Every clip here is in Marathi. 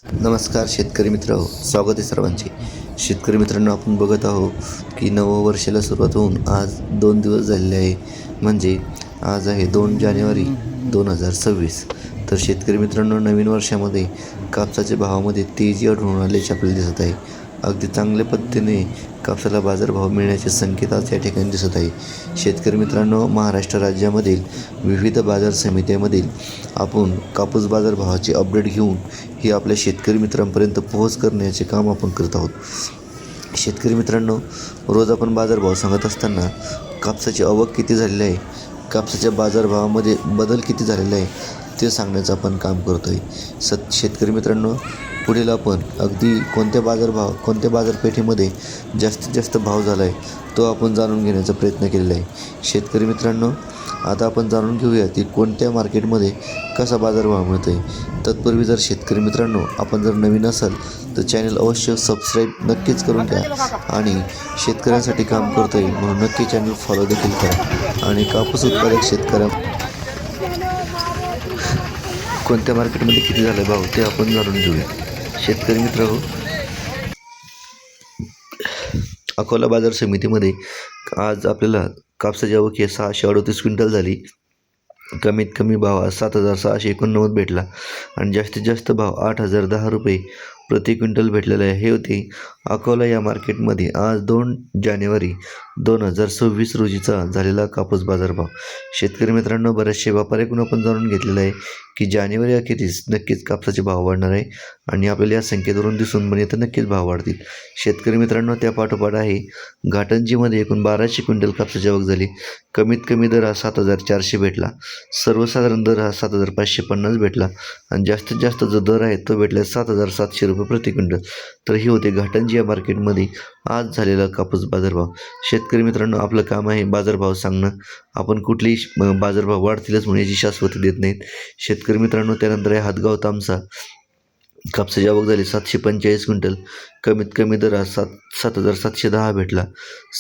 नमस्कार शेतकरी मित्र, स्वागत आहे सर्वांचे. शेतकरी मित्रांनो, आपण बघत आहोत की नववर्षाला सुरुवात होऊन आज 2 दिवस झालेले आहे. म्हणजे आज आहे 2 जानेवारी 2026. तर शेतकरी मित्रांनो, नवीन वर्षामध्ये कापसाच्या भावामध्ये तेजी आढळून आल्याचे आपल्याला दिसत आहे. अगदी चांगल्या पद्धतीने कापसाला बाजारभाव मिळण्याचे संकेत आज या ठिकाणी दिसत आहे. शेतकरी मित्रांनो, महाराष्ट्र राज्यामधील विविध बाजार समित्यांमधील आपण कापूस बाजारभावाची अपडेट घेऊन ही आपल्या शेतकरी मित्रांपर्यंत पोहोच करण्याचे काम आपण करत आहोत. शेतकरी मित्रांनो, रोज आपण बाजारभाव सांगत असताना कापसाची आवक किती झालेली आहे, कापसाच्या बाजारभावामध्ये बदल किती झालेला आहे ते सांगण्याचं आपण काम करतो आहे. शेतकरी मित्रांनो, पुढील आपण अगदी कोणत्या बाजारपेठेमध्ये जास्तीत जास्त भाव झाला आहे तो आपण जाणून घेण्याचा प्रयत्न केलेला आहे. शेतकरी मित्रांनो, आता आपण जाणून घेऊया की कोणत्या मार्केटमध्ये कसा बाजारभाव मिळतो आहे. तत्पूर्वी जर शेतकरी मित्रांनो आपण जर नवीन असाल तर चॅनल अवश्य सबस्क्राईब नक्कीच करून घ्या आणि शेतकऱ्यांसाठी काम करतो आहे म्हणून नक्की चॅनल फॉलो देखील करा. आणि कापूस उत्पादक शेतकऱ्या कोणत्या मार्केटमध्ये किती झाला भाव ते आपण जाणून घेऊया. शेतकरी मित्रांनो, अकोला बाजार समितीमध्ये आज आपल्याला कापसाची आवक ही 638 क्विंटल झाली. कमीत कमी भाव 7,689 भेटला आणि जास्तीत जास्त भाव 8,010 रुपये प्रति क्विंटल भेटलेले आहे. हे होते अकोला या मार्केटमध्ये आज 2 जानेवारी 2026 रोजीचा झालेला कापूस बाजारभाव. शेतकरी मित्रांनो, बऱ्याचशा व्यापाऱ्याकडून आपण जाणून घेतलेलं आहे की जानेवारी अखेरीस नक्कीच कापसाचे भाव वाढणार आहे आणि आपल्याला या संख्येवरून दिसून पण येतं नक्कीच भाव वाढतील. शेतकरी मित्रांनो, त्या पाठोपाठ आहे घाटंजीमध्ये एकूण 1200 क्विंटल कापसाची आवक झाली. कमीत कमी दर हा 7,400 भेटला, सर्वसाधारण दर हा 7,550 भेटला आणि जास्तीत जास्त जो दर आहे तो भेटला 7,700 रुपये प्रति क्विंटल. तर ही होते घाटंजी या मार्केटमध्ये आज झालेला कापूस बाजारभाव. शेतकरी मित्रांनो, आपलं काम आहे बाजारभाव सांगणं. आपण कुठलेही बाजारभाव वाढतीलच म्हणून याची शाश्वती देत नाहीत. शेतकरी मित्रांनो, त्यानंतर आहे हातगाव तामसा. कापसाची आवक झाली 745 क्विंटल. कमीत कमी दर हा 7,710 भेटला,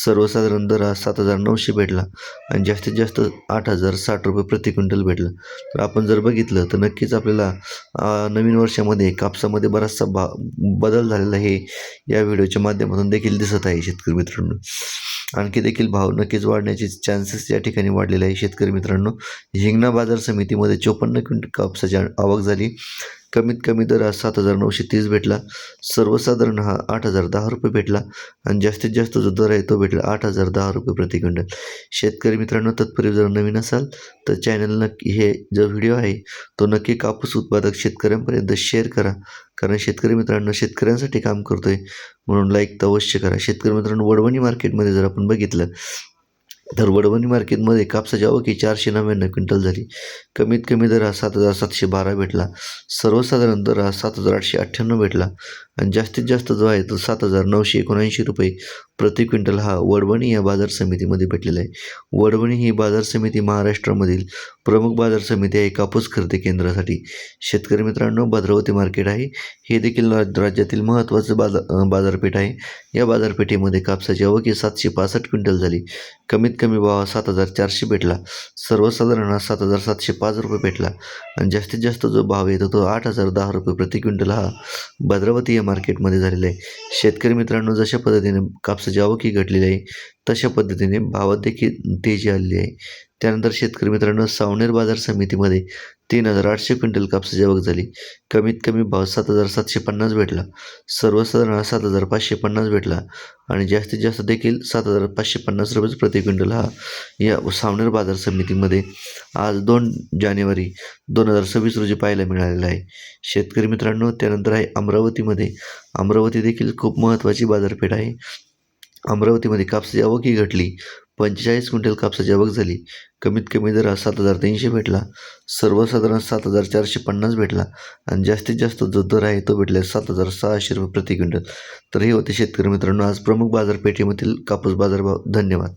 सर्वसाधारण दर हा 7,900 भेटला आणि जास्तीत जास्त 8,060 रुपये प्रति क्विंटल भेटला. तर आपण जर बघितलं तर नक्कीच आपल्याला नवीन वर्षामध्ये कापसामध्ये बराचसा बदल झालेला हे या व्हिडिओच्या माध्यमातून देखील दिसत आहे. शेतकरी मित्रांनो, आणखी देखील भाव नक्कीच वाढण्याचे चान्सेस या ठिकाणी वाढलेले आहे. शेतकरी मित्रांनो, हिंगणा बाजार समितीमध्ये 54 क्विंटल कापसाची आवक झाली. कमीत कमी दर हा 7,930 भेटला, सर्वसाधारण हा 8,010 रुपये भेटला आणि जास्तीत जास्त जो दर आहे तो भेटला 8,010 रुपये प्रति क्विंटल. शेतकरी मित्रांनो, तत्पूर्वी जर नवीन असाल तर चॅनल नक्की हे जो व्हिडिओ आहे तो नक्की कापूस उत्पादक शेतकऱ्यांपर्यंत शेअर करा, कारण शेतकरी मित्रांनो शेतकऱ्यांसाठी काम करतो आहे म्हणून लाईक तर अवश्य करा. शेतकरी मित्रांनो, वडवणी मार्केटमध्ये जर आपण बघितलं तर वडवणी मार्केटमध्ये कापसाची आवक ही 499 क्विंटल झाली. कमीत कमी दर हा 7,712 भेटला, सर्वसाधारण दर हा 7,898 भेटला आणि जास्तीत जास्त जो आहे तो 7,979 रुपये प्रति क्विंटल हा वडवणी या बाजार समितीमध्ये भेटलेला आहे. वडवणी ही बाजार समिती महाराष्ट्रामधील प्रमुख बाजार समिती आहे कापूस खरेदी केंद्रासाठी. शेतकरी मित्रांनो, भद्रावती मार्केट आहे हे देखील राज्यातील महत्त्वाचं बाजारपेठ आहे. या बाजारपेठेमध्ये कापसाची आवक ही 765 क्विंटल झाली. कमीत कमी भाव 7,400 भेटला, सर्वसाधारण हा 7,705 रुपये भेटला आणि जास्तीत जास्त जो भाव येतो तो 8,010 रुपये प्रति क्विंटल हा भद्रावती या मार्केटमध्ये झालेला आहे. शेतकरी मित्रांनो, जशा पद्धतीने कापसाची आवक ही घटलेली आहे तशा पद्धतीने भावात देखील तेजी आलेली आहे. त्यानंतर शेतकरी मित्रांनो, सावनेर बाजार समितीमध्ये 3,800 क्विंटल कापसाची आवक झाली. कमीत कमी भाव 7,750 भेटला, सर्वसाधारण 7,550 भेटला आणि जास्तीत जास्त देखील 7,550 रुपये प्रति क्विंटल हा या सावनेर बाजार समितीमध्ये आज 2 जानेवारी 2026 रोजी पाहायला मिळालेला आहे. शेतकरी मित्रांनो, त्यानंतर आहे अमरावती देखील खूप महत्त्वाची बाजारपेठ आहे. अमरावतीमध्ये कापसाची आवक ही घटली. 45 क्विंटल कापसाची आवक झाली. कमीत कमी दर हा 7,300 भेटला, सर्वसाधारण 7,450 भेटला आणि जास्तीत जास्त जो दर आहे तो भेटला 7,600 रुपये प्रति क्विंटल. तर हे होते शेतकरी मित्रांनो आज प्रमुख बाजारपेठेमधील कापूस बाजारभाव. धन्यवाद.